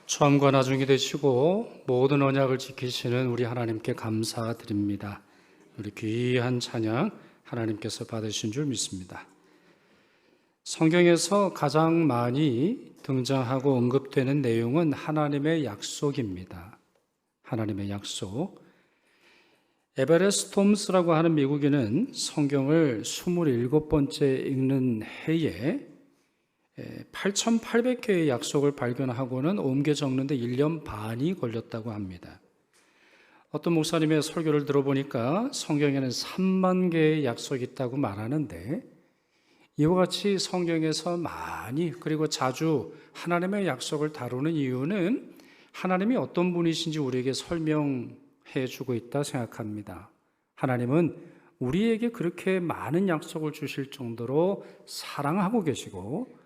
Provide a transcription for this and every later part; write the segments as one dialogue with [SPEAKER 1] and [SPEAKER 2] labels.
[SPEAKER 1] 처음과 나중이 되시고 모든 언약을 지키시는 우리 하나님께 감사드립니다. 우리 귀한 찬양 하나님께서 받으신 줄 믿습니다. 성경에서 가장 많이 등장하고 언급되는 내용은 하나님의 약속입니다. 하나님의 약속. 에베레스트 톰스라고 하는 미국인은 성경을 27번째 읽는 해에 8,800개의 약속을 발견하고는 옮겨 적는데 1년 반이 걸렸다고 합니다. 어떤 목사님의 설교를 들어보니까 성경에는 3만 개의 약속이 있다고 말하는데, 이와 같이 성경에서 많이 그리고 자주 하나님의 약속을 다루는 이유는 하나님이 어떤 분이신지 우리에게 설명해 주고 있다 생각합니다. 하나님은 우리에게 그렇게 많은 약속을 주실 정도로 사랑하고 계시고,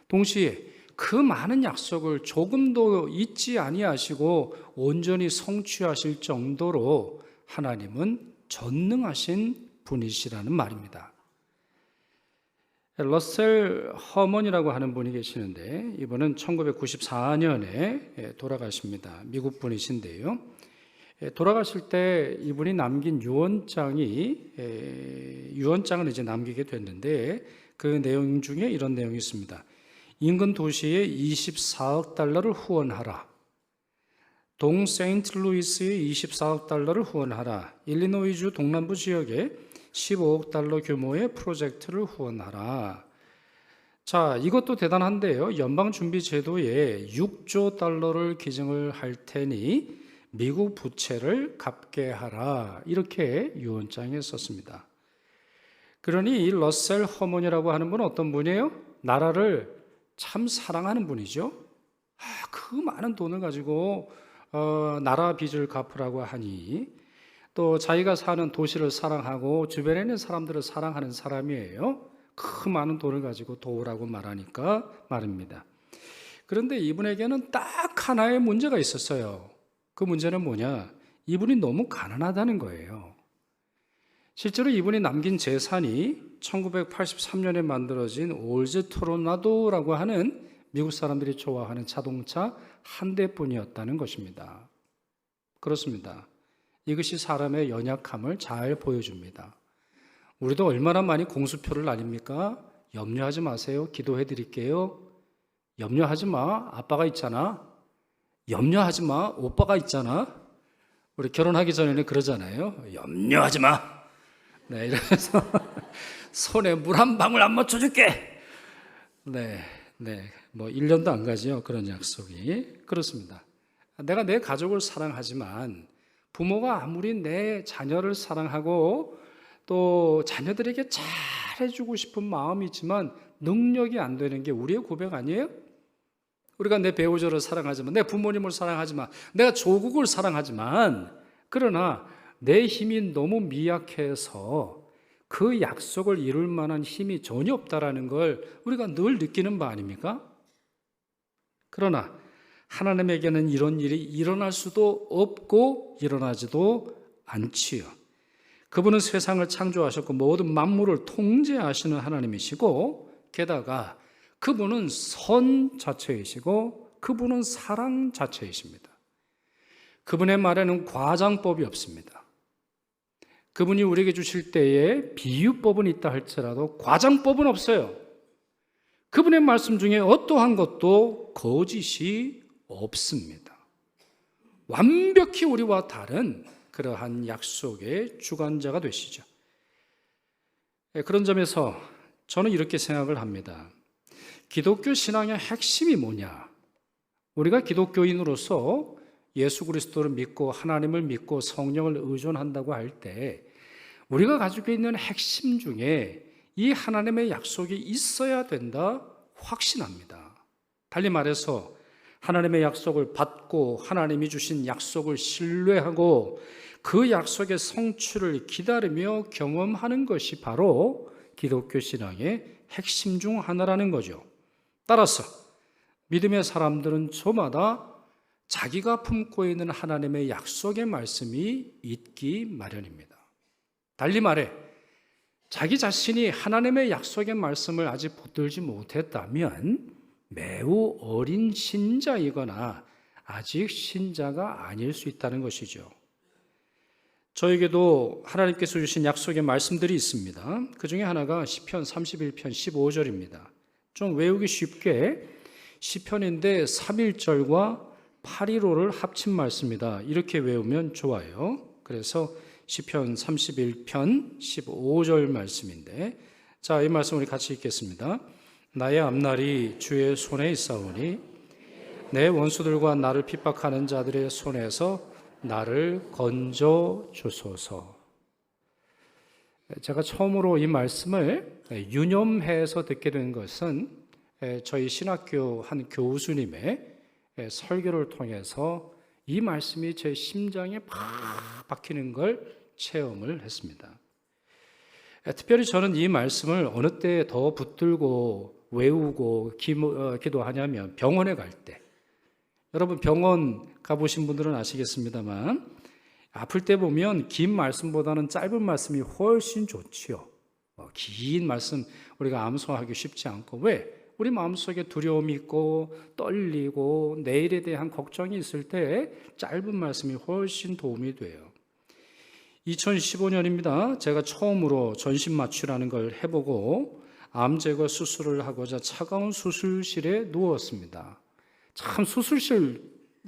[SPEAKER 1] 동시에 그 많은 약속을 조금도 잊지 아니하시고 온전히 성취하실 정도로 하나님은 전능하신 분이시라는 말입니다. 러셀 허먼이라고 하는 분이 계시는데, 이분은 1994년에 돌아가십니다. 미국 분이신데요. 돌아가실 때 이분이 남긴 유언장은 이제 남기게 됐는데, 그 내용 중에 이런 내용이 있습니다. 인근 도시에 24억 달러를 후원하라. 동 세인트루이스에 24억 달러를 후원하라. 일리노이주 동남부 지역에 15억 달러 규모의 프로젝트를 후원하라. 자, 이것도 대단한데요. 연방준비제도에 6조 달러를 기증을 할 테니 미국 부채를 갚게 하라. 이렇게 유언장에 썼습니다. 그러니 이 러셀 허먼이라고 하는 분은 어떤 분이에요? 나라를 참 사랑하는 분이죠. 그 많은 돈을 가지고 나라 빚을 갚으라고 하니, 또 자기가 사는 도시를 사랑하고 주변에 있는 사람들을 사랑하는 사람이에요. 그 많은 돈을 가지고 도우라고 말하니까 말입니다. 그런데 이분에게는 딱 하나의 문제가 있었어요. 그 문제는 뭐냐? 이분이 너무 가난하다는 거예요. 실제로 이분이 남긴 재산이 1983년에 만들어진 올즈 토로나도라고 하는 미국 사람들이 좋아하는 자동차 한 대뿐이었다는 것입니다. 그렇습니다. 이것이 사람의 연약함을 잘 보여줍니다. 우리도 얼마나 많이 공수표를 날립니까? 염려하지 마세요. 기도해 드릴게요. 염려하지 마. 아빠가 있잖아. 염려하지 마. 오빠가 있잖아. 우리 결혼하기 전에는 그러잖아요. 염려하지 마. 네, 이러면서 손에 물 한 방울 안 묻혀줄게. 네, 뭐 1년도 안 가죠. 그런 약속이. 그렇습니다. 내가 내 가족을 사랑하지만 부모가 아무리 내 자녀를 사랑하고 또 자녀들에게 잘해주고 싶은 마음이 있지만 능력이 안 되는 게 우리의 고백 아니에요? 우리가 내 배우자를 사랑하지만, 내 부모님을 사랑하지만, 내가 조국을 사랑하지만, 그러나 내 힘이 너무 미약해서 그 약속을 이룰 만한 힘이 전혀 없다라는 걸 우리가 늘 느끼는 바 아닙니까? 그러나 하나님에게는 이런 일이 일어날 수도 없고 일어나지도 않지요. 그분은 세상을 창조하셨고 모든 만물을 통제하시는 하나님이시고, 게다가 그분은 선 자체이시고 그분은 사랑 자체이십니다. 그분의 말에는 과장법이 없습니다. 그분이 우리에게 주실 때에 비유법은 있다 할지라도 과장법은 없어요. 그분의 말씀 중에 어떠한 것도 거짓이 없습니다. 완벽히 우리와 다른 그러한 약속의 주관자가 되시죠. 그런 점에서 저는 이렇게 생각을 합니다. 기독교 신앙의 핵심이 뭐냐? 우리가 기독교인으로서 예수 그리스도를 믿고 하나님을 믿고 성령을 의존한다고 할 때 우리가 가지고 있는 핵심 중에 이 하나님의 약속이 있어야 된다 확신합니다. 달리 말해서 하나님의 약속을 받고 하나님이 주신 약속을 신뢰하고 그 약속의 성취를 기다리며 경험하는 것이 바로 기독교 신앙의 핵심 중 하나라는 거죠. 따라서 믿음의 사람들은 저마다 자기가 품고 있는 하나님의 약속의 말씀이 있기 마련입니다. 달리 말해 자기 자신이 하나님의 약속의 말씀을 아직 붙들지 못했다면 매우 어린 신자이거나 아직 신자가 아닐 수 있다는 것이죠. 저에게도 하나님께서 주신 약속의 말씀들이 있습니다. 그 중에 하나가 시편 31편 15절입니다. 좀 외우기 쉽게 시편인데 3.1절과 8.15를 합친 말씀이다. 이렇게 외우면 좋아요. 그래서 시편 31편 15절 말씀인데, 자, 이 말씀 우리 같이 읽겠습니다. 나의 앞날이 주의 손에 있사오니 내 원수들과 나를 핍박하는 자들의 손에서 나를 건져 주소서. 제가 처음으로 이 말씀을 유념해서 듣게 된 것은 저희 신학교 한 교수님의 설교를 통해서 이 말씀이 제 심장에 팍 박히는 걸 체험을 했습니다. 특별히 저는 이 말씀을 어느 때 더 붙들고 외우고 기도하냐면 병원에 갈 때. 여러분 병원 가보신 분들은 아시겠습니다만 아플 때 보면 긴 말씀보다는 짧은 말씀이 훨씬 좋지요. 긴 말씀 우리가 암송하기 쉽지 않고, 왜? 우리 마음속에 두려움이 있고 떨리고 내일에 대한 걱정이 있을 때 짧은 말씀이 훨씬 도움이 돼요. 2015년입니다. 제가 처음으로 전신마취라는 걸 해보고 암 제거 수술을 하고자 차가운 수술실에 누웠습니다. 참 수술실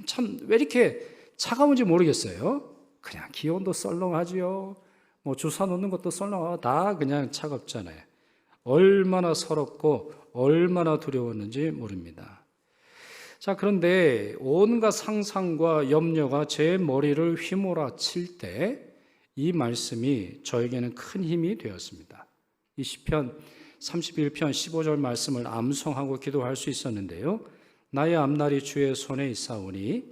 [SPEAKER 1] 참 왜 이렇게 차가운지 모르겠어요. 그냥 기온도 썰렁하지요. 뭐 주사 놓는 것도 썰렁하고 다 그냥 차갑잖아요. 얼마나 서럽고 얼마나 두려웠는지 모릅니다. 자, 그런데 온갖 상상과 염려가 제 머리를 휘몰아칠 때 이 말씀이 저에게는 큰 힘이 되었습니다. 이 시편 31편 15절 말씀을 암송하고 기도할 수 있었는데요. 나의 앞날이 주의 손에 있사오니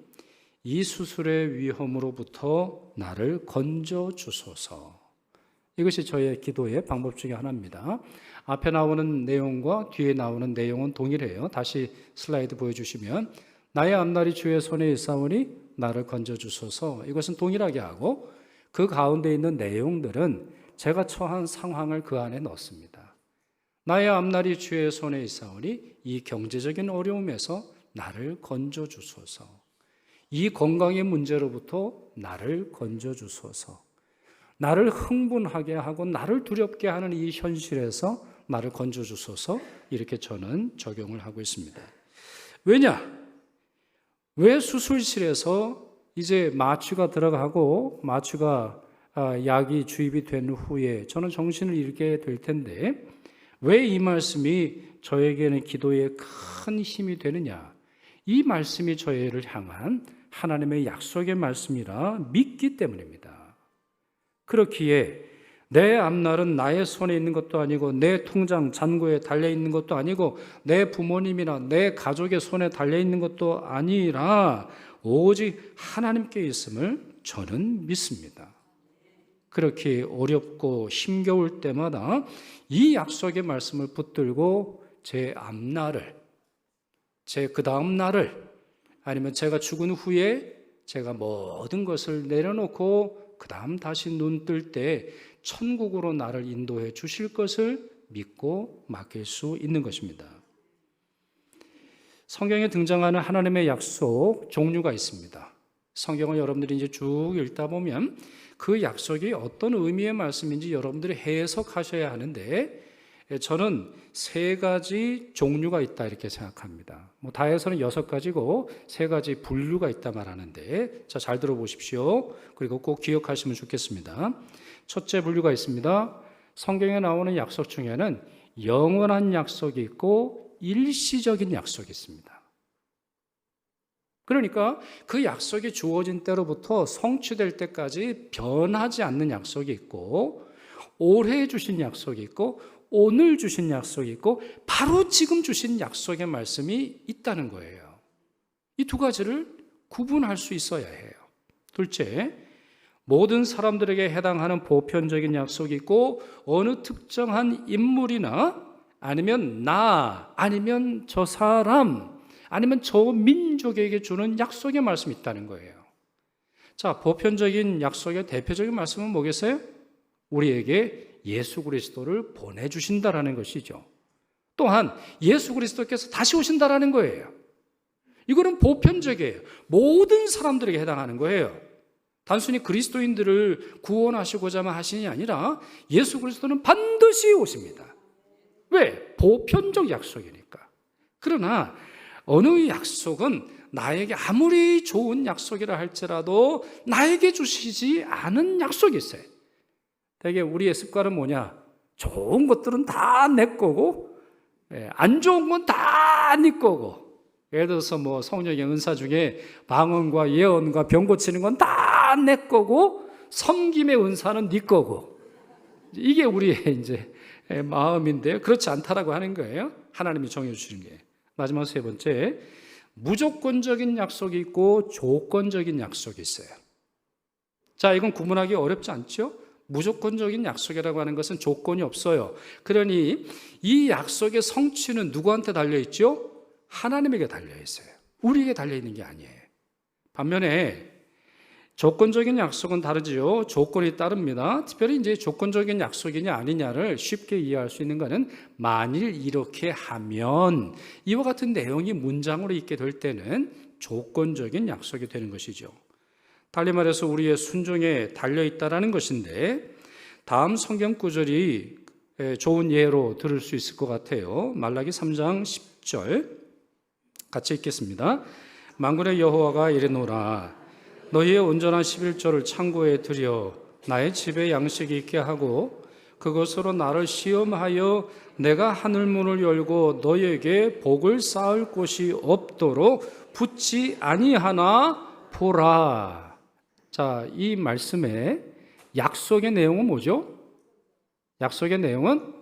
[SPEAKER 1] 이 수술의 위험으로부터 나를 건져 주소서. 이것이 저의 기도의 방법 중에 하나입니다. 앞에 나오는 내용과 뒤에 나오는 내용은 동일해요. 다시 슬라이드 보여주시면 나의 앞날이 주의 손에 있사오니 나를 건져 주소서. 이것은 동일하게 하고 그 가운데 있는 내용들은 제가 처한 상황을 그 안에 넣습니다. 나의 앞날이 주의 손에 있사오니 이 경제적인 어려움에서 나를 건져 주소서. 이 건강의 문제로부터 나를 건져 주소서. 나를 흥분하게 하고 나를 두렵게 하는 이 현실에서 나를 건져 주소서. 이렇게 저는 적용을 하고 있습니다. 왜냐? 왜 수술실에서 이제 마취가 들어가고 마취가 약이 주입이 된 후에 저는 정신을 잃게 될 텐데 왜 이 말씀이 저에게는 기도에 큰 힘이 되느냐? 이 말씀이 저희를 향한 하나님의 약속의 말씀이라 믿기 때문입니다. 그렇기에 내 앞날은 나의 손에 있는 것도 아니고 내 통장 잔고에 달려있는 것도 아니고 내 부모님이나 내 가족의 손에 달려있는 것도 아니라 오직 하나님께 있음을 저는 믿습니다. 그렇게 어렵고 힘겨울 때마다 이 약속의 말씀을 붙들고 제 앞날을, 제 그 다음 날을, 아니면 제가 죽은 후에 제가 모든 것을 내려놓고 그 다음 다시 눈 뜰 때 천국으로 나를 인도해 주실 것을 믿고 맡길 수 있는 것입니다. 성경에 등장하는 하나님의 약속 종류가 있습니다. 성경을 여러분들이 이제 쭉 읽다 보면 그 약속이 어떤 의미의 말씀인지 여러분들이 해석하셔야 하는데 저는 3가지 종류가 있다 이렇게 생각합니다. 다 해서는 6가지고 3가지 분류가 있다 말하는데 자, 잘 들어보십시오. 그리고 꼭 기억하시면 좋겠습니다. 첫째 분류가 있습니다. 성경에 나오는 약속 중에는 영원한 약속이 있고 일시적인 약속이 있습니다. 그러니까 그 약속이 주어진 때로부터 성취될 때까지 변하지 않는 약속이 있고 올해 주신 약속이 있고 오늘 주신 약속이 있고 바로 지금 주신 약속의 말씀이 있다는 거예요. 이 2가지를 구분할 수 있어야 해요. 둘째, 모든 사람들에게 해당하는 보편적인 약속이 있고 어느 특정한 인물이나 아니면 나, 아니면 저 사람, 아니면 저 민족에게 주는 약속의 말씀이 있다는 거예요. 자, 보편적인 약속의 대표적인 말씀은 뭐겠어요? 우리에게 예수 그리스도를 보내주신다라는 것이죠. 또한 예수 그리스도께서 다시 오신다라는 거예요. 이거는 보편적이에요. 모든 사람들에게 해당하는 거예요. 단순히 그리스도인들을 구원하시고자만 하시는 게 아니라 예수 그리스도는 반드시 오십니다. 왜? 보편적 약속이니까. 그러나 어느 약속은 나에게 아무리 좋은 약속이라 할지라도 나에게 주시지 않은 약속이 있어요. 되게 우리의 습관은 뭐냐? 좋은 것들은 다 내 거고, 안 좋은 건 다 네 거고. 예를 들어서 뭐 성령의 은사 중에 방언과 예언과 병 고치는 건 다 내 거고, 섬김의 은사는 네 거고. 이게 우리의 이제 마음인데요. 그렇지 않다라고 하는 거예요. 하나님이 정해 주시는 게. 마지막 세 번째, 무조건적인 약속이 있고 조건적인 약속이 있어요. 자, 이건 구분하기 어렵지 않죠? 무조건적인 약속이라고 하는 것은 조건이 없어요. 그러니 이 약속의 성취는 누구한테 달려있죠? 하나님에게 달려있어요. 우리에게 달려있는 게 아니에요. 반면에 조건적인 약속은 다르지요. 조건이 따릅니다. 특별히 이제 조건적인 약속이냐 아니냐를 쉽게 이해할 수 있는 것은 만일 이렇게 하면 이와 같은 내용이 문장으로 있게 될 때는 조건적인 약속이 되는 것이죠. 달리 말해서 우리의 순종에 달려있다라는 것인데 다음 성경 구절이 좋은 예로 들을 수 있을 것 같아요. 말라기 3장 10절 같이 읽겠습니다. 만군의 여호와가 이르노라 너희의 온전한 11조를 창고에 들여 나의 집에 양식이 있게 하고 그것으로 나를 시험하여 내가 하늘문을 열고 너희에게 복을 쌓을 곳이 없도록 붙지 아니하나 보라. 자, 이 말씀의 약속의 내용은 뭐죠? 약속의 내용은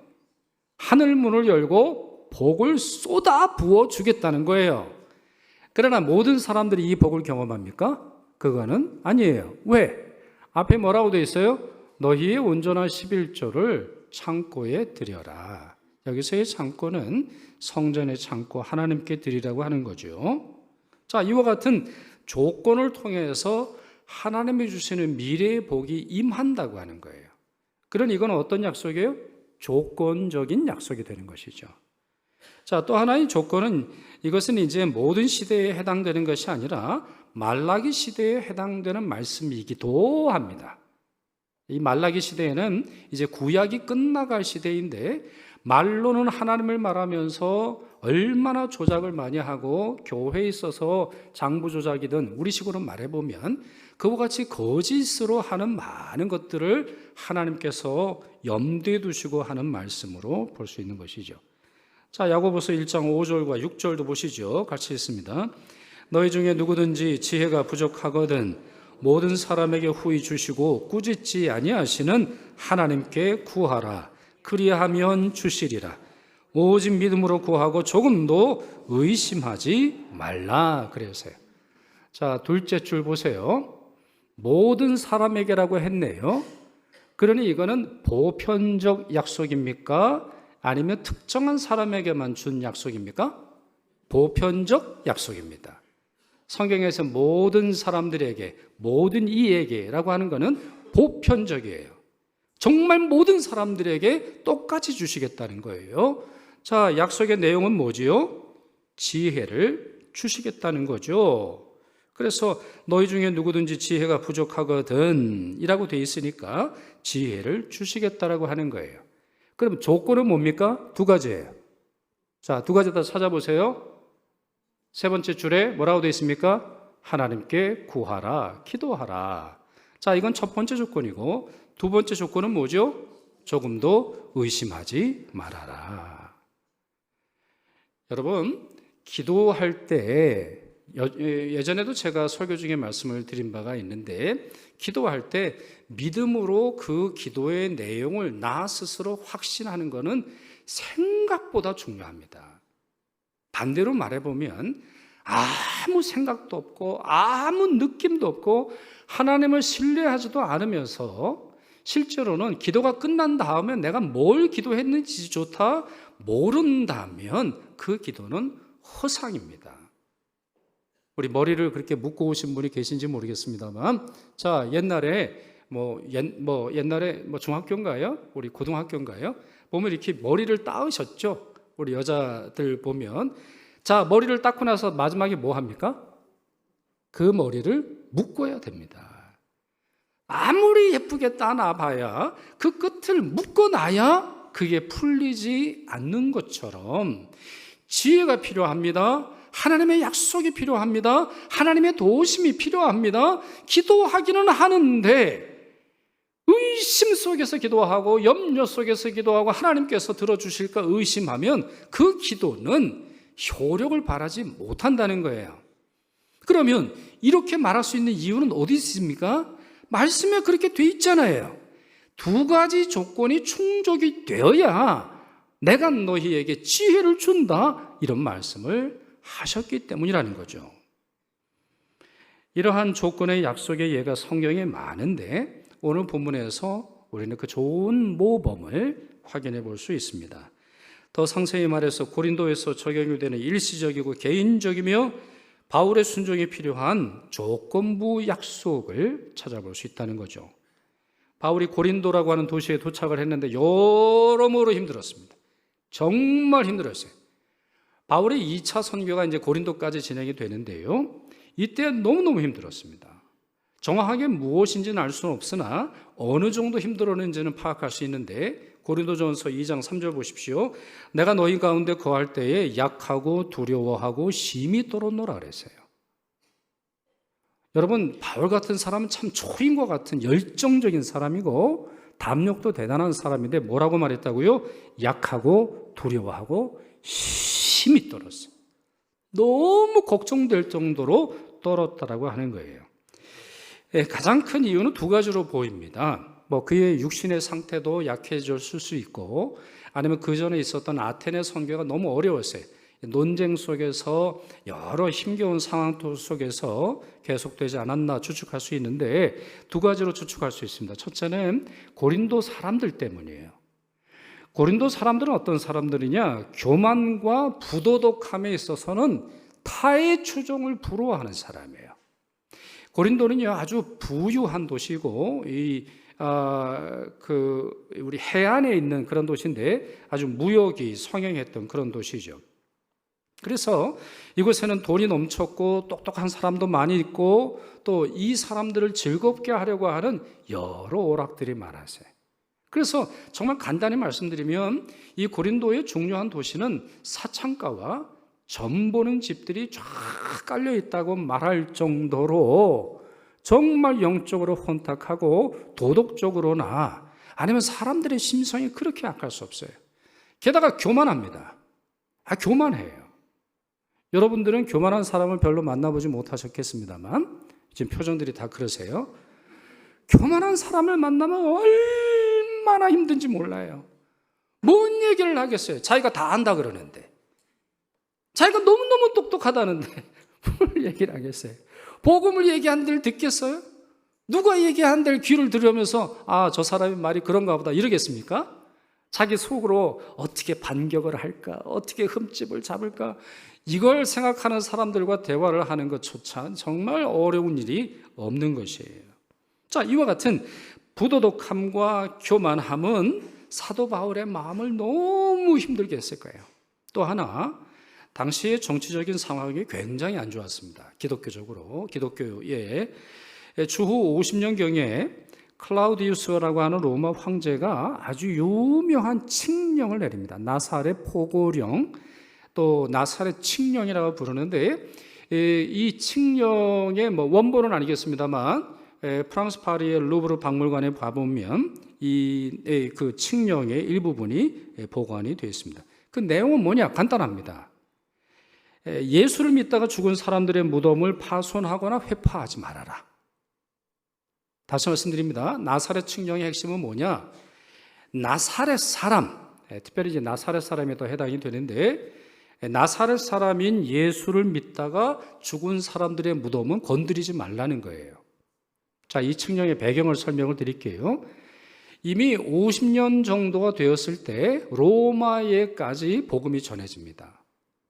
[SPEAKER 1] 하늘문을 열고 복을 쏟아 부어 주겠다는 거예요. 그러나 모든 사람들이 이 복을 경험합니까? 그거는 아니에요. 왜? 앞에 뭐라고 되어 있어요? 너희의 온전한 11조를 창고에 드려라. 여기서의 창고는 성전의 창고, 하나님께 드리라고 하는 거죠. 자, 이와 같은 조건을 통해서 하나님이 주시는 미래의 복이 임한다고 하는 거예요. 그러니 이건 어떤 약속이에요? 조건적인 약속이 되는 것이죠. 자, 또 하나의 조건은 이것은 이제 모든 시대에 해당되는 것이 아니라 말라기 시대에 해당되는 말씀이기도 합니다. 이 말라기 시대에는 이제 구약이 끝나갈 시대인데 말로는 하나님을 말하면서 얼마나 조작을 많이 하고 교회에 있어서 장부 조작이든 우리식으로 말해보면 그와 같이 거짓으로 하는 많은 것들을 하나님께서 염두에 두시고 하는 말씀으로 볼 수 있는 것이죠. 자, 야고보서 1장 5절과 6절도 보시죠. 같이 읽습니다. 너희 중에 누구든지 지혜가 부족하거든 모든 사람에게 후히 주시고 꾸짖지 아니하시는 하나님께 구하라. 그리하면 주시리라. 오직 믿음으로 구하고 조금도 의심하지 말라 그랬어요. 자, 둘째 줄 보세요. 모든 사람에게라고 했네요. 그러니 이거는 보편적 약속입니까? 아니면 특정한 사람에게만 준 약속입니까? 보편적 약속입니다. 성경에서 모든 사람들에게, 모든 이에게라고 하는 것은 보편적이에요. 정말 모든 사람들에게 똑같이 주시겠다는 거예요. 자, 약속의 내용은 뭐지요? 지혜를 주시겠다는 거죠. 그래서 너희 중에 누구든지 지혜가 부족하거든 이라고 되어 있으니까 지혜를 주시겠다라고 하는 거예요. 그럼 조건은 뭡니까? 두 가지예요. 자, 두 가지 다 찾아보세요. 세 번째 줄에 뭐라고 되어 있습니까? 하나님께 구하라, 기도하라. 자, 이건 첫 번째 조건이고 두 번째 조건은 뭐죠? 조금도 의심하지 말아라. 여러분, 기도할 때 예전에도 제가 설교 중에 말씀을 드린 바가 있는데 기도할 때 믿음으로 그 기도의 내용을 나 스스로 확신하는 것은 생각보다 중요합니다. 반대로 말해보면 아무 생각도 없고 아무 느낌도 없고 하나님을 신뢰하지도 않으면서 실제로는 기도가 끝난 다음에 내가 뭘 기도했는지조차 모른다면 그 기도는 허상입니다. 우리 머리를 그렇게 묶고 오신 분이 계신지 모르겠습니다만, 자, 옛날에 중학교인가요? 우리 고등학교인가요? 보면 이렇게 머리를 따으셨죠? 우리 여자들 보면 자, 머리를 닦고 나서 마지막에 뭐 합니까? 그 머리를 묶어야 됩니다. 아무리 예쁘게 따놔봐야 그 끝을 묶어놔야 그게 풀리지 않는 것처럼 지혜가 필요합니다. 하나님의 약속이 필요합니다. 하나님의 도우심이 필요합니다. 기도하기는 하는데 의심 속에서 기도하고 염려 속에서 기도하고 하나님께서 들어주실까 의심하면 그 기도는 효력을 발하지 못한다는 거예요. 그러면 이렇게 말할 수 있는 이유는 어디 있습니까? 말씀에 그렇게 돼 있잖아요. 두 가지 조건이 충족이 되어야 내가 너희에게 지혜를 준다, 이런 말씀을 하셨기 때문이라는 거죠. 이러한 조건의 약속의 예가 성경에 많은데 오늘 본문에서 우리는 그 좋은 모범을 확인해 볼 수 있습니다. 더 상세히 말해서 고린도에서 적용이 되는 일시적이고 개인적이며 바울의 순종이 필요한 조건부 약속을 찾아볼 수 있다는 거죠. 바울이 고린도라고 하는 도시에 도착을 했는데 여러모로 힘들었습니다. 정말 힘들었어요. 바울의 2차 선교가 이제 고린도까지 진행이 되는데요. 이때 너무너무 힘들었습니다. 정확하게 무엇인지는 알 수는 없으나 어느 정도 힘들었는지는 파악할 수 있는데 고린도전서 2장 3절 보십시오. 내가 너희 가운데 거할 때에 약하고 두려워하고 심히 떨었노라 그랬어요. 여러분, 바울 같은 사람은 참 초인과 같은 열정적인 사람이고 담력도 대단한 사람인데 뭐라고 말했다고요? 약하고 두려워하고 심히 떨었어요. 너무 걱정될 정도로 떨었다라고 하는 거예요. 가장 큰 이유는 두 가지로 보입니다. 그의 육신의 상태도 약해졌을 수 있고 아니면 그 전에 있었던 아테네 선교가 너무 어려웠어요. 논쟁 속에서 여러 힘겨운 상황 속에서 계속되지 않았나 추측할 수 있는데 두 가지로 추측할 수 있습니다. 첫째는 고린도 사람들 때문이에요. 고린도 사람들은 어떤 사람들이냐? 교만과 부도덕함에 있어서는 타의 추종을 부러워하는 사람이에요. 고린도는요 아주 부유한 도시고 우리 해안에 있는 그런 도시인데 아주 무역이 성행했던 그런 도시죠. 그래서 이곳에는 돈이 넘쳤고 똑똑한 사람도 많이 있고 또 이 사람들을 즐겁게 하려고 하는 여러 오락들이 많았어요. 그래서 정말 간단히 말씀드리면 이 고린도의 중요한 도시는 사창가와 점 보는 집들이 쫙 깔려 있다고 말할 정도로 정말 영적으로 혼탁하고 도덕적으로나 아니면 사람들의 심성이 그렇게 약할 수 없어요. 게다가 교만합니다. 교만해요. 여러분들은 교만한 사람을 별로 만나보지 못하셨겠습니다만 지금 표정들이 다 그러세요. 교만한 사람을 만나면 얼마나 힘든지 몰라요. 뭔 얘기를 하겠어요? 자기가 다 안다 그러는데, 자기가 너무너무 똑똑하다는데 뭘 얘기를 하겠어요? 복음을 얘기한 데를 듣겠어요? 누가 얘기한 데를 귀를 들으면서 저 사람의 말이 그런가 보다 이러겠습니까? 자기 속으로 어떻게 반격을 할까? 어떻게 흠집을 잡을까? 이걸 생각하는 사람들과 대화를 하는 것조차 정말 어려운 일이 없는 것이에요. 자, 이와 같은 부도덕함과 교만함은 사도 바울의 마음을 너무 힘들게 했을 거예요. 또 하나, 당시의 정치적인 상황이 굉장히 안 좋았습니다. 기독교에 주후 50년경에 클라우디우스라고 하는 로마 황제가 아주 유명한 칙령을 내립니다. 나사렛 포고령, 또 나사렛 칙령이라고 부르는데 이 칙령의 원본은 아니겠습니다만 프랑스 파리의 루브르 박물관에 가보면 그 칙령의 일부분이 보관이 되어 있습니다. 그 내용은 뭐냐? 간단합니다. 예수를 믿다가 죽은 사람들의 무덤을 파손하거나 회파하지 말아라. 다시 말씀드립니다. 나사렛 칙령의 핵심은 뭐냐? 나사렛 사람, 특별히 이제 나사렛 사람에 더 해당이 되는데 나사렛 사람인 예수를 믿다가 죽은 사람들의 무덤은 건드리지 말라는 거예요. 자, 이 칙령의 배경을 설명을 드릴게요. 이미 50년 정도가 되었을 때 로마에까지 복음이 전해집니다.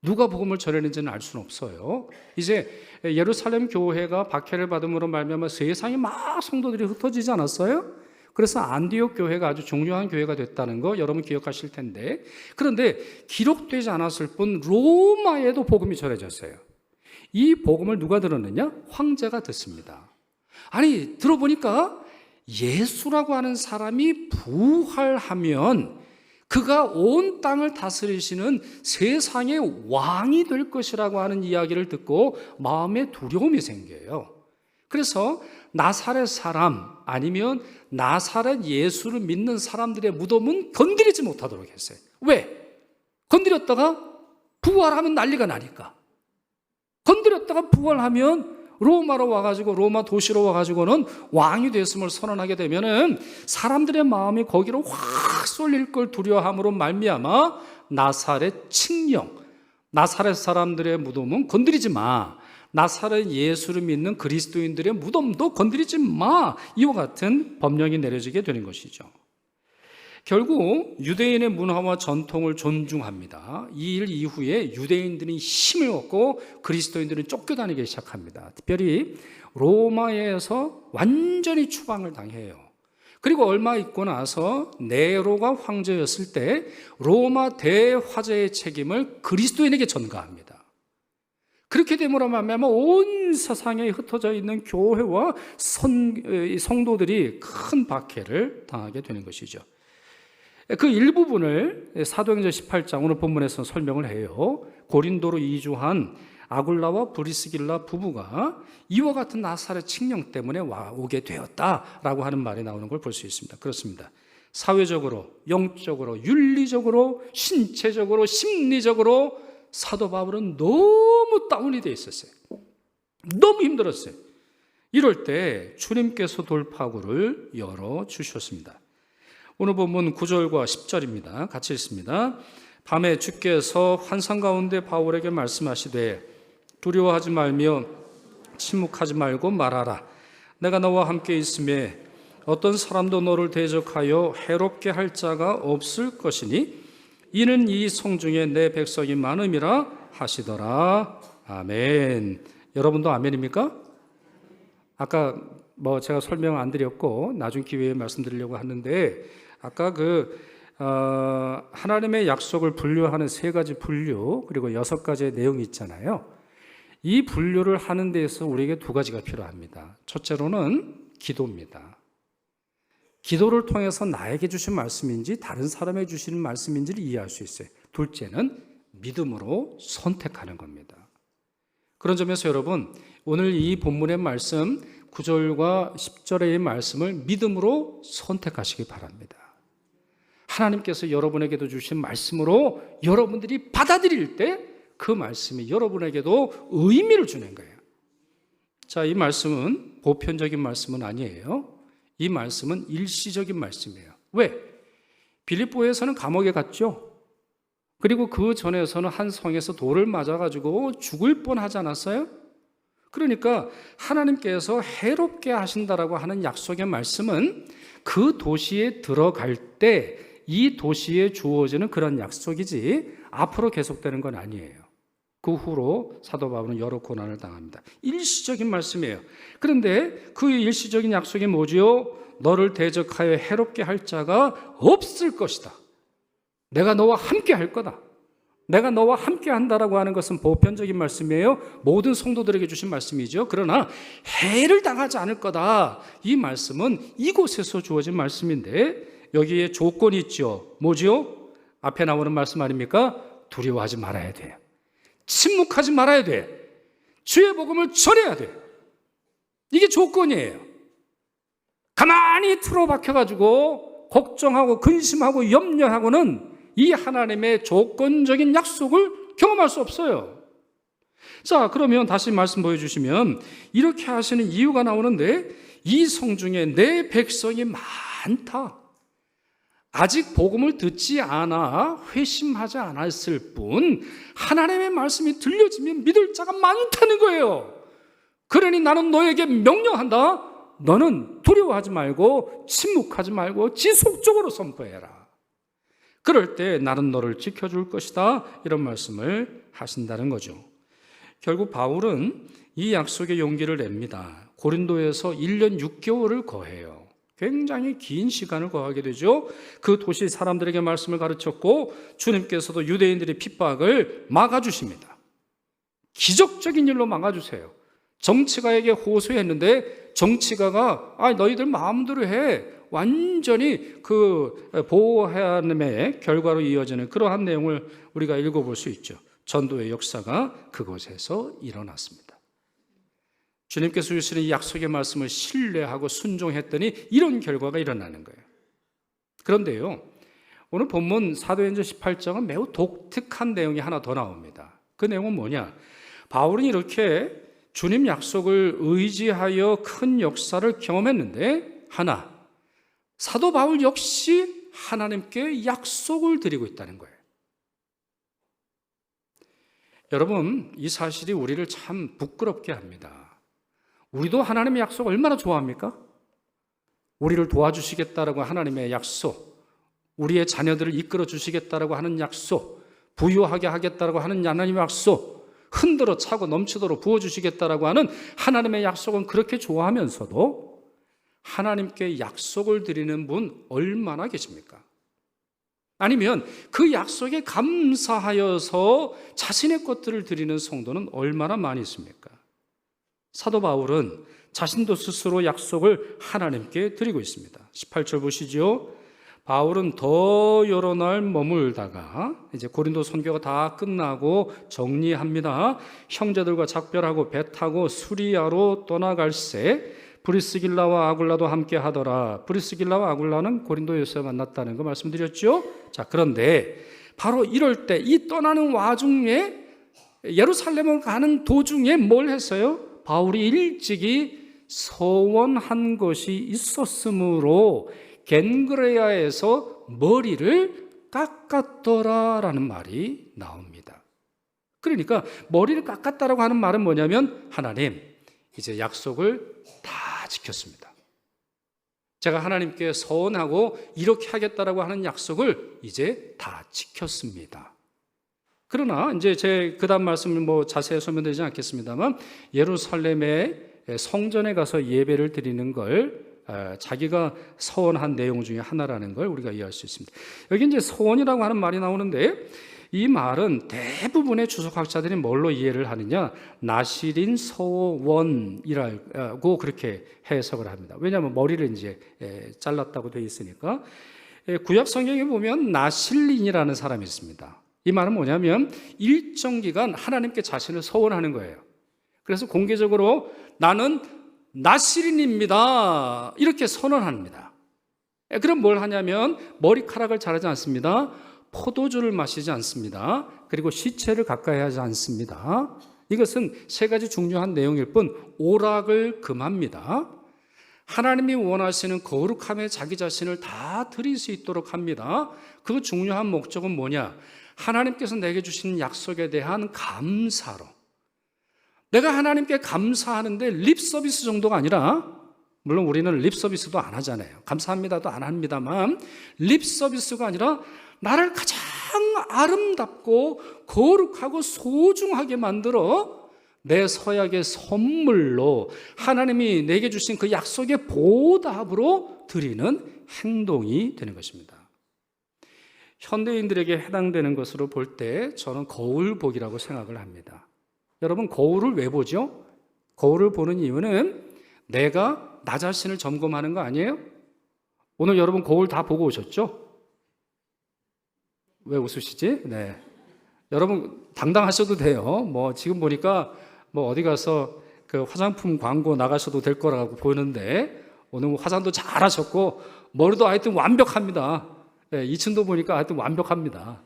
[SPEAKER 1] 누가 복음을 전했는지는 알 수는 없어요. 이제 예루살렘 교회가 박해를 받음으로 말미암아 세상에 막 성도들이 흩어지지 않았어요? 그래서 안디옥 교회가 아주 중요한 교회가 됐다는 거 여러분 기억하실 텐데, 그런데 기록되지 않았을 뿐 로마에도 복음이 전해졌어요. 이 복음을 누가 들었느냐? 황제가 듣습니다. 아니, 들어보니까 예수라고 하는 사람이 부활하면 그가 온 땅을 다스리시는 세상의 왕이 될 것이라고 하는 이야기를 듣고 마음에 두려움이 생겨요. 그래서 나사렛 사람 아니면 나사렛 예수를 믿는 사람들의 무덤은 건드리지 못하도록 했어요. 왜? 건드렸다가 부활하면 난리가 나니까. 건드렸다가 부활하면 로마로 와가지고, 로마 도시로 와가지고는 왕이 됐음을 선언하게 되면은 사람들의 마음이 거기로 확 쏠릴 걸 두려워함으로 말미암아 나사렛 칙령, 나사렛 사람들의 무덤은 건드리지 마, 나사렛 예수를 믿는 그리스도인들의 무덤도 건드리지 마, 이와 같은 법령이 내려지게 되는 것이죠. 결국 유대인의 문화와 전통을 존중합니다. 이 일 이후에 유대인들이 힘을 얻고 그리스도인들은 쫓겨다니기 시작합니다. 특별히 로마에서 완전히 추방을 당해요. 그리고 얼마 있고 나서 네로가 황제였을 때 로마 대화재의 책임을 그리스도인에게 전가합니다. 그렇게 됨으로 말미암아 온 세상에 흩어져 있는 교회와 성도들이 큰 박해를 당하게 되는 것이죠. 그 일부분을 사도행전 18장 오늘 본문에서 설명을 해요. 고린도로 이주한 아굴라와 브리스길라 부부가 이와 같은 나사렛 칙령 때문에 오게 되었다라고 하는 말이 나오는 걸 볼 수 있습니다. 그렇습니다. 사회적으로, 영적으로, 윤리적으로, 신체적으로, 심리적으로 사도 바울은 너무 다운이 되어 있었어요. 너무 힘들었어요. 이럴 때 주님께서 돌파구를 열어주셨습니다. 오늘 본문 9절과 10절입니다. 같이 읽습니다. 밤에 주께서 환상 가운데 바울에게 말씀하시되 두려워하지 말며 침묵하지 말고 말하라. 내가 너와 함께 있음에 어떤 사람도 너를 대적하여 해롭게 할 자가 없을 것이니 이는 이 성중에 내 백성이 많음이라 하시더라. 아멘. 여러분도 아멘입니까? 아까 제가 설명 안 드렸고 나중 기회에 말씀드리려고 하는데, 아까 하나님의 약속을 분류하는 3가지 분류 그리고 6가지의 내용이 있잖아요. 이 분류를 하는 데에서 우리에게 2가지가 필요합니다. 첫째로는 기도입니다. 기도를 통해서 나에게 주신 말씀인지 다른 사람에게 주시는 말씀인지를 이해할 수 있어요. 둘째는 믿음으로 선택하는 겁니다. 그런 점에서 여러분, 오늘 이 본문의 말씀 9절과 10절의 말씀을 믿음으로 선택하시기 바랍니다. 하나님께서 여러분에게도 주신 말씀으로 여러분들이 받아들일 때 그 말씀이 여러분에게도 의미를 주는 거예요. 자, 이 말씀은 보편적인 말씀은 아니에요. 이 말씀은 일시적인 말씀이에요. 왜? 빌립보에서는 감옥에 갔죠. 그리고 그 전에서는 한 성에서 돌을 맞아가지고 죽을 뻔하지 않았어요? 그러니까 하나님께서 해롭게 하신다라고 하는 약속의 말씀은 그 도시에 들어갈 때 이 도시에 주어지는 그런 약속이지 앞으로 계속되는 건 아니에요. 그 후로 사도 바울은 여러 고난을 당합니다. 일시적인 말씀이에요. 그런데 그 일시적인 약속이 뭐지요? 너를 대적하여 해롭게 할 자가 없을 것이다. 내가 너와 함께 할 거다. 내가 너와 함께 한다라고 하는 것은 보편적인 말씀이에요. 모든 성도들에게 주신 말씀이죠. 그러나 해를 당하지 않을 거다. 이 말씀은 이곳에서 주어진 말씀인데 여기에 조건이 있죠. 뭐죠? 앞에 나오는 말씀 아닙니까? 두려워하지 말아야 돼요. 침묵하지 말아야 돼. 주의 복음을 전해야 돼. 이게 조건이에요. 가만히 틀어박혀가지고 걱정하고 근심하고 염려하고는 이 하나님의 조건적인 약속을 경험할 수 없어요. 자, 그러면 다시 말씀 보여주시면 이렇게 하시는 이유가 나오는데, 이 성중에 내 백성이 많다. 아직 복음을 듣지 않아 회심하지 않았을 뿐 하나님의 말씀이 들려지면 믿을 자가 많다는 거예요. 그러니 나는 너에게 명령한다. 너는 두려워하지 말고 침묵하지 말고 지속적으로 선포해라. 그럴 때 나는 너를 지켜줄 것이다. 이런 말씀을 하신다는 거죠. 결국 바울은 이 약속의 용기를 냅니다. 고린도에서 1년 6개월을 거해요. 굉장히 긴 시간을 거하게 되죠. 그 도시 사람들에게 말씀을 가르쳤고 주님께서도 유대인들의 핍박을 막아주십니다. 기적적인 일로 막아주세요. 정치가에게 호소했는데 정치가가 너희들 마음대로 해, 완전히 그 보호하는 결과로 이어지는 그러한 내용을 우리가 읽어볼 수 있죠. 전도의 역사가 그곳에서 일어났습니다. 주님께서 주시는 이 약속의 말씀을 신뢰하고 순종했더니 이런 결과가 일어나는 거예요. 그런데요, 오늘 본문 사도행전 18장은 매우 독특한 내용이 하나 더 나옵니다. 그 내용은 뭐냐? 바울은 이렇게 주님 약속을 의지하여 큰 역사를 경험했는데 하나, 사도 바울 역시 하나님께 약속을 드리고 있다는 거예요. 여러분, 이 사실이 우리를 참 부끄럽게 합니다. 우리도 하나님의 약속 얼마나 좋아합니까? 우리를 도와주시겠다라고 하나님의 약속, 우리의 자녀들을 이끌어 주시겠다라고 하는 약속, 부유하게 하겠다라고 하는 하나님의 약속, 흔들어 차고 넘치도록 부어주시겠다라고 하는 하나님의 약속은 그렇게 좋아하면서도 하나님께 약속을 드리는 분 얼마나 계십니까? 아니면 그 약속에 감사하여서 자신의 것들을 드리는 성도는 얼마나 많이 있습니까? 사도 바울은 자신도 스스로 약속을 하나님께 드리고 있습니다. 18절 보시죠. 바울은 더 여러 날 머물다가 이제 고린도 선교가 다 끝나고 정리합니다. 형제들과 작별하고 배 타고 수리아로 떠나갈새 브리스길라와 아굴라도 함께 하더라. 브리스길라와 아굴라는 고린도에서 만났다는 거 말씀드렸죠. 자, 그런데 바로 이럴 때 이 떠나는 와중에 예루살렘을 가는 도중에 뭘 했어요? 바울이 일찍이 서원한 것이 있었으므로 겐그레아에서 머리를 깎았더라라는 말이 나옵니다. 그러니까 머리를 깎았다라고 하는 말은 뭐냐면 하나님, 이제 약속을 다 지켰습니다. 제가 하나님께 서원하고 이렇게 하겠다라고 하는 약속을 이제 다 지켰습니다. 그러나 이제 제 그다음 말씀을 자세히 설명드리지 않겠습니다만 예루살렘의 성전에 가서 예배를 드리는 걸 자기가 서원한 내용 중에 하나라는 걸 우리가 이해할 수 있습니다. 여기 이제 서원이라고 하는 말이 나오는데 이 말은 대부분의 주석학자들이 뭘로 이해를 하느냐? 나시린 서원이라고 그렇게 해석을 합니다. 왜냐하면 머리를 이제 잘랐다고 되어 있으니까. 구약 성경에 보면 나실린이라는 사람이 있습니다. 이 말은 뭐냐면 일정 기간 하나님께 자신을 서원하는 거예요. 그래서 공개적으로 나는 나실인입니다 이렇게 선언합니다. 그럼 뭘 하냐면 머리카락을 자르지 않습니다. 포도주를 마시지 않습니다. 그리고 시체를 가까이 하지 않습니다. 이것은 세 가지 중요한 내용일 뿐 오락을 금합니다. 하나님이 원하시는 거룩함에 자기 자신을 다 드릴 수 있도록 합니다. 그 중요한 목적은 뭐냐? 하나님께서 내게 주신 약속에 대한 감사로. 내가 하나님께 감사하는데 립 서비스 정도가 아니라, 물론 우리는 립 서비스도 안 하잖아요. 감사합니다도 안 합니다만 립 서비스가 아니라 나를 가장 아름답고 거룩하고 소중하게 만들어 내 서약의 선물로 하나님이 내게 주신 그 약속의 보답으로 드리는 행동이 되는 것입니다. 현대인들에게 해당되는 것으로 볼 때 저는 거울복이라고 생각을 합니다. 여러분, 거울을 왜 보죠? 거울을 보는 이유는 내가 나 자신을 점검하는 거 아니에요? 오늘 여러분 거울 다 보고 오셨죠? 왜 웃으시지? 네. 여러분 당당하셔도 돼요. 지금 보니까 어디 가서 그 화장품 광고 나가셔도 될 거라고 보이는데 오늘 화장도 잘 하셨고 머리도 하여튼 완벽합니다. 2층도 보니까 하여튼 완벽합니다.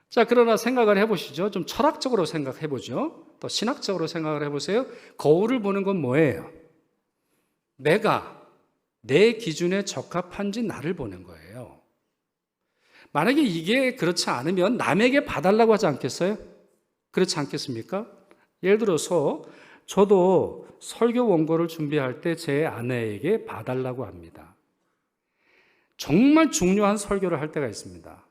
[SPEAKER 1] 자, 그러나 생각을 해보시죠. 좀 철학적으로 생각해보죠. 또 신학적으로 생각을 해보세요. 거울을 보는 건 뭐예요? 내가 내 기준에 적합한지 나를 보는 거예요. 만약에 이게 그렇지 않으면 남에게 봐달라고 하지 않겠어요? 그렇지 않겠습니까? 예를 들어서 저도 설교 원고를 준비할 때 제 아내에게 봐달라고 합니다. 정말 중요한 설교를 할 때가 있습니다.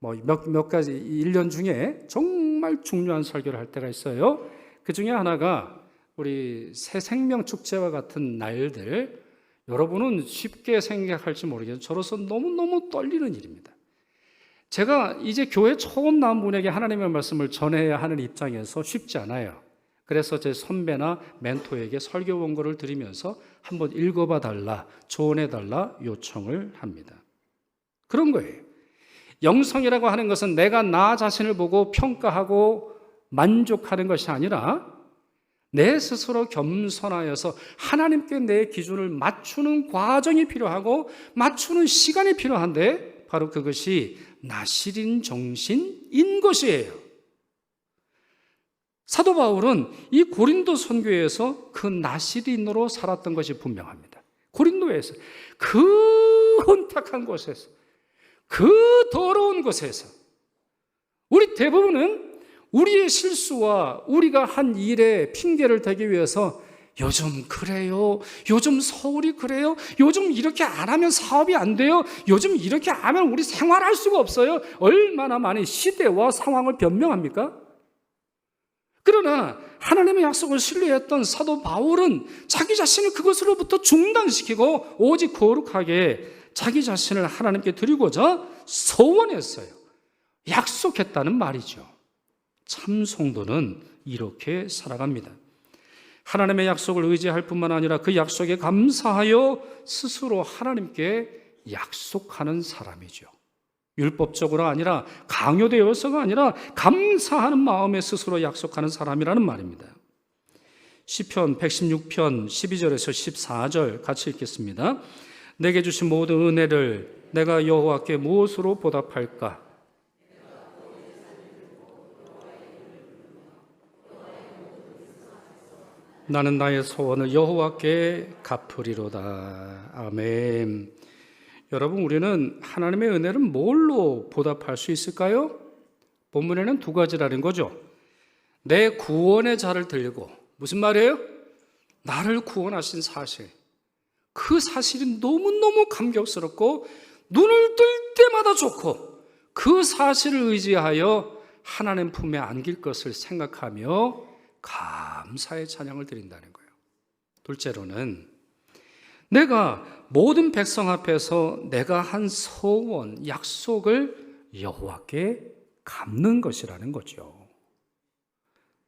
[SPEAKER 1] 몇 가지 1년 중에 정말 중요한 설교를 할 때가 있어요. 그 중에 하나가 우리 새 생명 축제와 같은 날들, 여러분은 쉽게 생각할지 모르겠어요. 저로서 너무너무 떨리는 일입니다. 제가 이제 교회 처음 나온 분에게 하나님의 말씀을 전해야 하는 입장에서 쉽지 않아요. 그래서 제 선배나 멘토에게 설교 원고를 드리면서 한번 읽어봐 달라, 조언해 달라 요청을 합니다. 그런 거예요. 영성이라고 하는 것은 내가 나 자신을 보고 평가하고 만족하는 것이 아니라 내 스스로 겸손하여서 하나님께 내 기준을 맞추는 과정이 필요하고 맞추는 시간이 필요한데 바로 그것이 나실인 정신인 것이에요. 사도 바울은 이 고린도 선교에서 그 나실인으로 살았던 것이 분명합니다. 고린도에서 그 혼탁한 곳에서 그 더러운 곳에서 우리 대부분은 우리의 실수와 우리가 한 일에 핑계를 대기 위해서 요즘 그래요. 요즘 서울이 그래요. 요즘 이렇게 안 하면 사업이 안 돼요. 요즘 이렇게 안 하면 우리 생활할 수가 없어요. 얼마나 많이 시대와 상황을 변명합니까? 그러나 하나님의 약속을 신뢰했던 사도 바울은 자기 자신을 그것으로부터 중단시키고 오직 거룩하게 자기 자신을 하나님께 드리고자 서원했어요. 약속했다는 말이죠. 참 성도는 이렇게 살아갑니다. 하나님의 약속을 의지할 뿐만 아니라 그 약속에 감사하여 스스로 하나님께 약속하는 사람이죠. 율법적으로 아니라 강요되어서가 아니라 감사하는 마음에 스스로 약속하는 사람이라는 말입니다. 시편 116편 12절에서 14절 같이 읽겠습니다. 내게 주신 모든 은혜를 내가 여호와께 무엇으로 보답할까? 나는 나의 소원을 여호와께 갚으리로다. 아멘. 여러분, 우리는 하나님의 은혜를 뭘로 보답할 수 있을까요? 본문에는 두 가지라는 거죠. 내 구원의 자를 들고, 무슨 말이에요? 나를 구원하신 사실. 그 사실이 너무너무 감격스럽고 눈을 뜰 때마다 좋고 그 사실을 의지하여 하나님 품에 안길 것을 생각하며 감사의 찬양을 드린다는 거예요. 둘째로는 내가 모든 백성 앞에서 내가 한 서원, 약속을 여호와께 갚는 것이라는 거죠.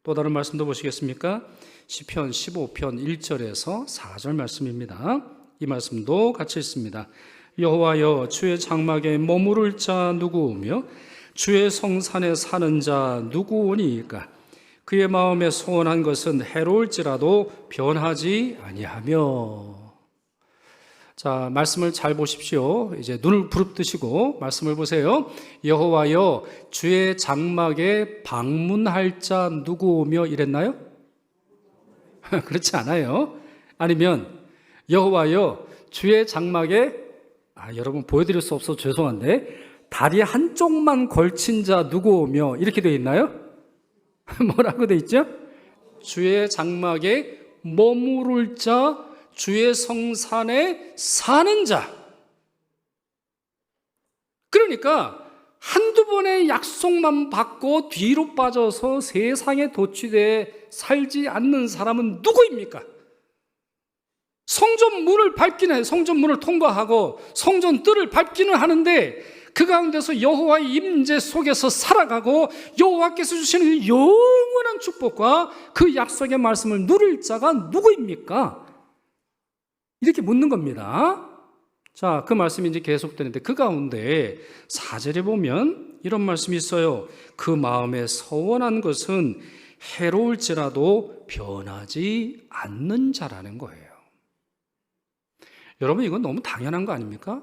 [SPEAKER 1] 또 다른 말씀도 보시겠습니까? 시편 15편 1절에서 4절 말씀입니다. 이 말씀도 같이 읽습니다. 여호와여, 주의 장막에 머무를 자 누구오며 주의 성산에 사는 자 누구오니이까? 그의 마음에 소원한 것은 해로울지라도 변하지 아니하며. 자, 말씀을 잘 보십시오. 이제 눈을 부릅뜨시고 말씀을 보세요. 여호와여, 주의 장막에 방문할 자 누구 오며 이랬나요? 그렇지 않아요. 아니면 여호와여, 주의 장막에 여러분 보여드릴 수 없어서 죄송한데 다리 한쪽만 걸친 자 누구 오며 이렇게 되어 있나요? 뭐라고 되어 있죠? 주의 장막에 머무를 자, 주의 성산에 사는 자. 그러니까 한두 번의 약속만 받고 뒤로 빠져서 세상에 도취돼 살지 않는 사람은 누구입니까? 성전 문을 밟기는 해요. 성전 문을 통과하고 성전 뜰을 밟기는 하는데 그 가운데서 여호와의 임재 속에서 살아가고 여호와께서 주시는 영원한 축복과 그 약속의 말씀을 누릴 자가 누구입니까? 이렇게 묻는 겁니다. 자, 그 말씀이 이제 계속되는데 그 가운데 4절에 보면 이런 말씀이 있어요. 그 마음에 서원한 것은 해로울지라도 변하지 않는 자라는 거예요. 여러분, 이건 너무 당연한 거 아닙니까?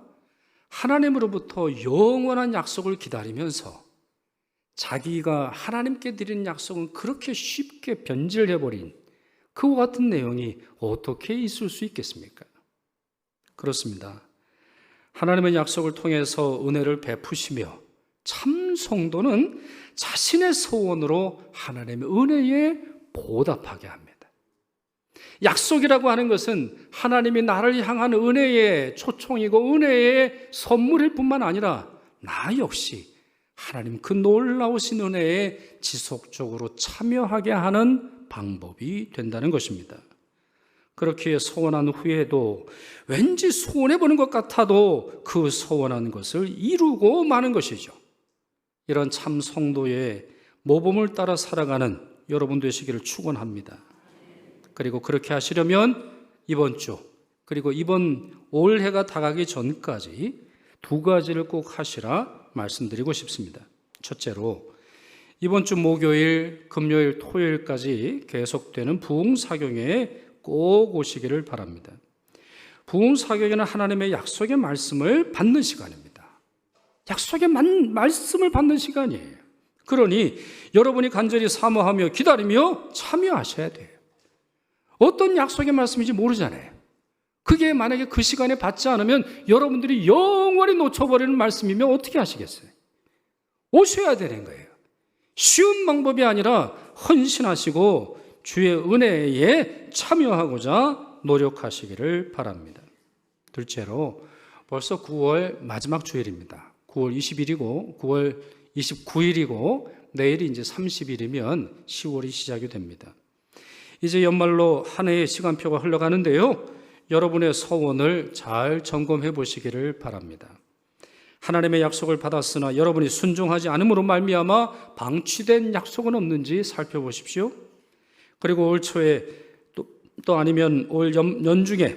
[SPEAKER 1] 하나님으로부터 영원한 약속을 기다리면서 자기가 하나님께 드린 약속은 그렇게 쉽게 변질해버린 그와 같은 내용이 어떻게 있을 수 있겠습니까? 그렇습니다. 하나님의 약속을 통해서 은혜를 베푸시며 참 성도는 자신의 소원으로 하나님의 은혜에 보답하게 합니다. 약속이라고 하는 것은 하나님이 나를 향한 은혜의 초청이고 은혜의 선물일 뿐만 아니라 나 역시 하나님 그 놀라우신 은혜에 지속적으로 참여하게 하는 방법이 된다는 것입니다. 그렇게 소원한 후에도 왠지 소원해보는 것 같아도 그 소원한 것을 이루고 마는 것이죠. 이런 참 성도의 모범을 따라 살아가는 여러분 되시기를 축원합니다. 그리고 그렇게 하시려면 이번 주 그리고 이번 올해가 다가기 전까지 두 가지를 꼭 하시라 말씀드리고 싶습니다. 첫째로 이번 주 목요일, 금요일, 토요일까지 계속되는 부흥사경회에 꼭 오시기를 바랍니다. 부흥사경회는 하나님의 약속의 말씀을 받는 시간입니다. 약속의 말씀을 받는 시간이에요. 그러니 여러분이 간절히 사모하며 기다리며 참여하셔야 돼요. 어떤 약속의 말씀인지 모르잖아요. 그게 만약에 그 시간에 받지 않으면 여러분들이 영원히 놓쳐버리는 말씀이면 어떻게 하시겠어요? 오셔야 되는 거예요. 쉬운 방법이 아니라 헌신하시고 주의 은혜에 참여하고자 노력하시기를 바랍니다. 둘째로 벌써 9월 마지막 주일입니다. 9월 20일이고 9월 29일이고 내일이 이제 30일이면 10월이 시작이 됩니다. 이제 연말로 한 해의 시간표가 흘러가는데요. 여러분의 소원을 잘 점검해 보시기를 바랍니다. 하나님의 약속을 받았으나 여러분이 순종하지 않음으로 말미암아 방치된 약속은 없는지 살펴보십시오. 그리고 올 초에 또 아니면 올 연중에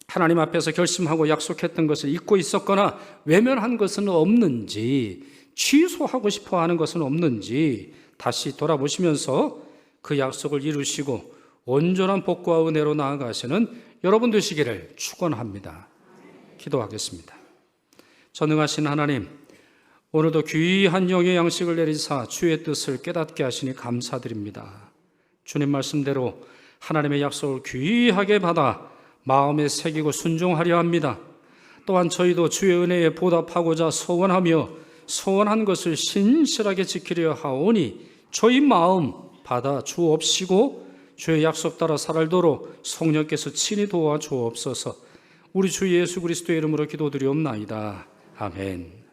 [SPEAKER 1] 하나님 앞에서 결심하고 약속했던 것을 잊고 있었거나 외면한 것은 없는지, 취소하고 싶어 하는 것은 없는지 다시 돌아보시면서 그 약속을 이루시고 온전한 복과 은혜로 나아가시는 여러분 되시기를 축원합니다. 기도하겠습니다. 전능하신 하나님, 오늘도 귀한 영의 양식을 내리사 주의 뜻을 깨닫게 하시니 감사드립니다. 주님 말씀대로 하나님의 약속을 귀하게 받아 마음에 새기고 순종하려 합니다. 또한 저희도 주의 은혜에 보답하고자 소원하며 소원한 것을 신실하게 지키려 하오니 저희 마음 받아 주옵시고 주의 약속 따라 살도록 성령께서 친히 도와 주옵소서. 우리 주 예수 그리스도의 이름으로 기도드리옵나이다. 아멘.